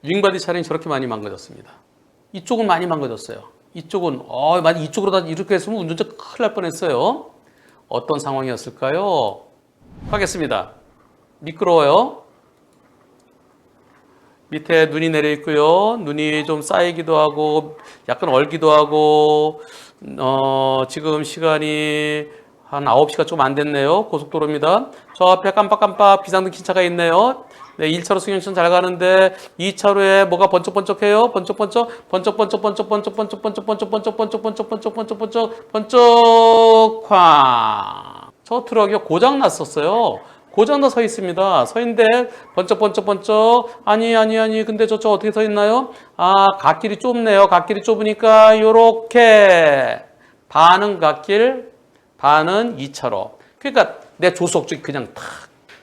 윙바디 차량이 저렇게 많이 망가졌습니다. 이쪽은 많이 망가졌어요. 이쪽은 만약 이쪽으로 다 이렇게 했으면 운전자 큰일 날 뻔했어요. 어떤 상황이었을까요? 하겠습니다. 미끄러워요. 밑에 눈이 내려 있고요. 눈이 좀 쌓이기도 하고 약간 얼기도 하고 지금 시간이 한 9시가 좀 안 됐네요. 고속도로입니다. 저 앞에 깜빡깜빡 비상등 킨 차가 있네요. 네, 1차로 승용차는 잘 가는데 2차로에 뭐가 번쩍번쩍해요. 번쩍번쩍 쾅. 저 트럭이 고장 났었어요. 고장나 서 있습니다. 서 있는데 번쩍번쩍 아니 근데 저 어떻게 서 있나요? 갓길이 좁네요. 갓길이 좁으니까 요렇게 반은 갓길, 반은 2차로. 그러니까 내 조수석 쪽이 그냥 탁.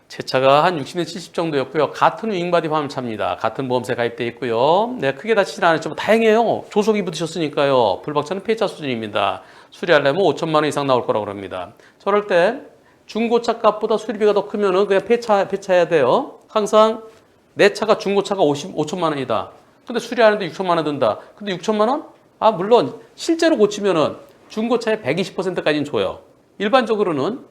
제 차가 한 60대 70 정도였고요. 같은 윙바디 화물차입니다. 같은 보험사에 가입되어 있고요. 네, 크게 다치진 않았지만 다행이에요. 조수석이 붙으셨으니까요. 불박차는 폐차 수준입니다. 수리하려면 5천만 원 이상 나올 거라고 합니다. 저럴 때 중고차 값보다 수리비가 더 크면은 그냥 폐차해야 돼요. 항상 내 차가 중고차가 5천만 원이다. 근데 수리하는데 6천만 원 든다. 근데 6천만 원? 물론 실제로 고치면은 중고차의 120%까지는 줘요. 일반적으로는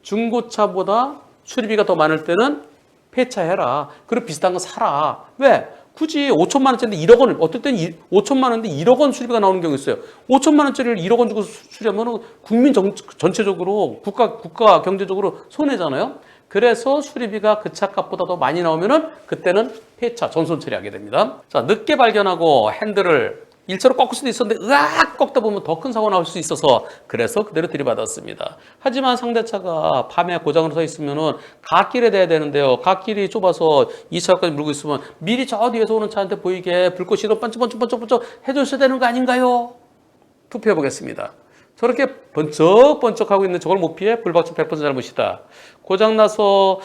중고차보다 수리비가 더 많을 때는 폐차해라. 그리고 비슷한 거 사라. 왜? 굳이 5천만 원짜리 1억 원을, 어떨 때는 5천만 원인데 1억 원 수리비가 나오는 경우 있어요. 5천만 원짜리를 1억 원 주고 수리하면 국민 전체적으로, 국가 경제적으로 손해잖아요. 그래서 수리비가 그 차 값보다 더 많이 나오면은 그때는 폐차, 전손 처리하게 됩니다. 자, 늦게 발견하고 핸들을 1차로 꺾을 수도 있었는데 으악 꺾다 보면 더 큰 사고가 나올 수 있어서 그래서 그대로 들이받았습니다. 하지만 상대차가 밤에 고장으로 서 있으면은 갓길에 대야 되는데요. 갓길이 좁아서 2차까지 물고 있으면 미리 저 뒤에서 오는 차한테 보이게 불꽃시도 번쩍번쩍 해줬어야 되는 거 아닌가요? 투표해 보겠습니다. 저렇게 번쩍번쩍하고 있는 저걸 못 피해? 불박차 100% 잘못이다. 고장나서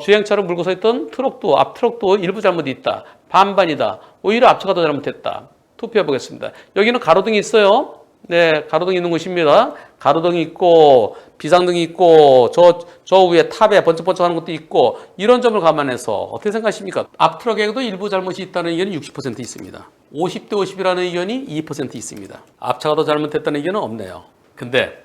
주행차를 물고 서 있던 앞 트럭도 일부 잘못이 있다. 반반이다. 오히려 앞차가 더 잘못했다. 투표해 보겠습니다. 여기는 가로등이 있어요. 네, 가로등이 있는 곳입니다. 가로등이 있고 비상등이 있고 저 위에 탑에 번쩍번쩍 하는 것도 있고 이런 점을 감안해서 어떻게 생각하십니까? 앞 트럭에도 일부 잘못이 있다는 의견이 60% 있습니다. 50대 50이라는 의견이 2% 있습니다. 앞차가 더 잘못했다는 의견은 없네요. 근데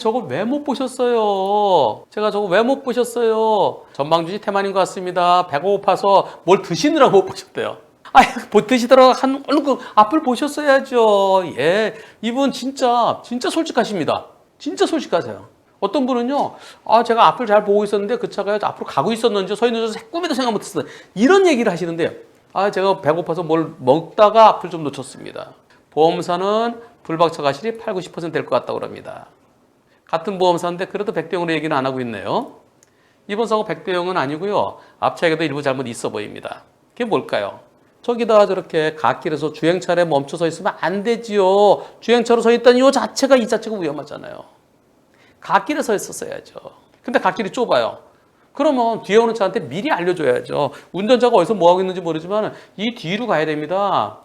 저걸 왜 못 보셨어요? 제가 저거 왜 못 보셨어요? 전방주시 태만인 것 같습니다. 배가 고파서 뭘 드시느라고 못 보셨대요. 드시더라도 얼른 그 앞을 보셨어야죠. 예, 이분 진짜 솔직하십니다. 진짜 솔직하세요. 어떤 분은요, 제가 앞을 잘 보고 있었는데 그 차가 앞으로 가고 있었는지 서 있는지 꿈에도 생각 못했어요. 이런 얘기를 하시는데요. 제가 배고파서 뭘 먹다가 앞을 좀 놓쳤습니다. 보험사는 불박차 가실이 80~90% 될 것 같다고 합니다. 같은 보험사인데 그래도 100대 0으로 얘기는 안 하고 있네요. 이번 사고 100대 0은 아니고요. 앞차에도 일부 잘못이 있어 보입니다. 그게 뭘까요? 저기다 저렇게 갓길에서 주행차에 멈춰 서 있으면 안 되지요. 주행차로 서 있다니 이 자체가 위험하잖아요. 갓길에 서 있었어야죠. 근데 갓길이 좁아요. 그러면 뒤에 오는 차한테 미리 알려줘야죠. 운전자가 어디서 뭐 하고 있는지 모르지만 이 뒤로 가야 됩니다.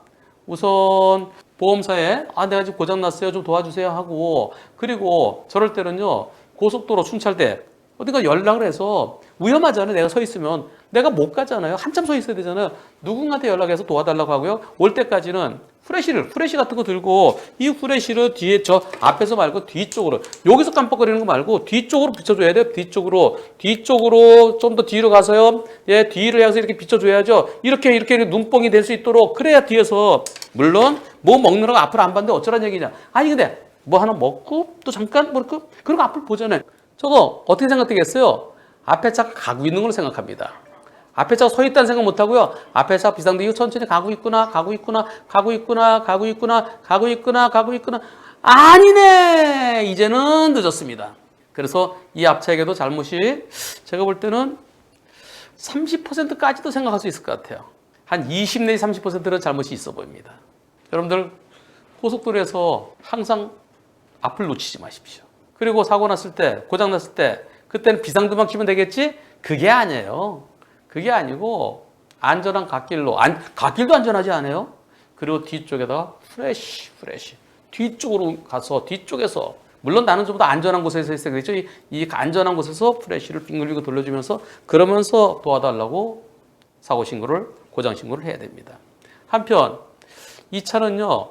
우선 보험사에 내가 지금 고장났어요. 좀 도와주세요 하고, 그리고 저럴 때는요. 고속도로 순찰대 어디가 연락을 해서 위험하잖아요. 내가 서 있으면 내가 못 가잖아요. 한참 서 있어야 되잖아요. 누군가한테 연락해서 도와달라고 하고요. 올 때까지는 후레쉬 같은 거 들고 이 후레쉬를 뒤에 저 앞에서 말고 뒤쪽으로, 여기서 깜빡거리는 거 말고 뒤쪽으로 비춰줘야 돼요. 뒤쪽으로 좀 더 뒤로 가서요. 예, 뒤를 향해서 이렇게 비춰줘야죠. 이렇게 눈뽕이 될 수 있도록. 그래야 뒤에서, 물론 뭐 먹느라고 앞을 안 봤는데 어쩌란 얘기냐. 근데 뭐 하나 먹고 또 잠깐 그리고 앞을 보잖아요. 저거 어떻게 생각되겠어요? 앞에 차가 가고 있는 걸로 생각합니다. 앞에 차가 서 있다는 생각 못 하고요. 앞에 차가 비상등이 천천히 가고 있구나. 아니네! 이제는 늦었습니다. 그래서 이 앞차에게도 잘못이, 제가 볼 때는 30%까지도 생각할 수 있을 것 같아요. 한 20 내지 30%는 잘못이 있어 보입니다. 여러분들 고속도로에서 항상 앞을 놓치지 마십시오. 그리고 사고 났을 때, 고장 났을 때, 그때는 비상등만 켜면 되겠지? 그게 아니에요. 그게 아니고 안전한 갓길로, 갓길도 안전하지 않아요? 그리고 뒤쪽에다가 프레쉬 뒤쪽으로 가서 뒤쪽에서, 물론 나는 좀 더 안전한 곳에서 했어야 되겠죠. 이 안전한 곳에서 프레쉬를 빙글빙글 돌려주면서 그러면서 도와달라고 사고 신고를 고장 신고를 해야 됩니다. 한편 이 차는요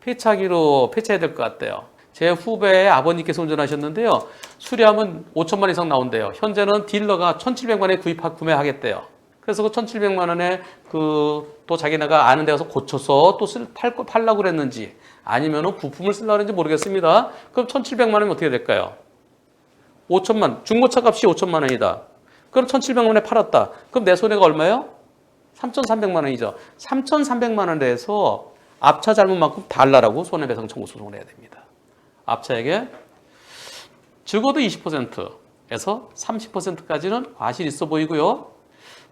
폐차하기로 폐차해야 될 것 같대요. 제 후배의 아버님께서 운전하셨는데요. 수리하면 5천만 원 이상 나온대요. 현재는 딜러가 1,700만 원에 구매하겠대요. 그래서 그 1,700만 원에 또 자기네가 아는 데 가서 고쳐서 또 팔라고 그랬는지 아니면 부품을 쓰려고 했는지 모르겠습니다. 그럼 1,700만 원이면 어떻게 될까요? 5천만, 중고차 값이 5천만 원이다. 그럼 1,700만 원에 팔았다. 그럼 내 손해가 얼마예요? 3,300만 원이죠. 3,300만 원에 대해서 앞차 잘못만큼 달라라고 손해배상 청구 소송을 해야 됩니다. 앞차에게 적어도 20%에서 30%까지는 과실이 있어 보이고요.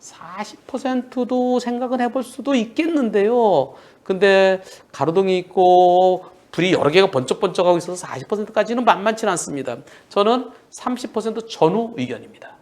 40%도 생각은 해볼 수도 있겠는데요. 근데 가로등이 있고 불이 여러 개가 번쩍번쩍하고 있어서 40%까지는 만만치 않습니다. 저는 30% 전후 의견입니다.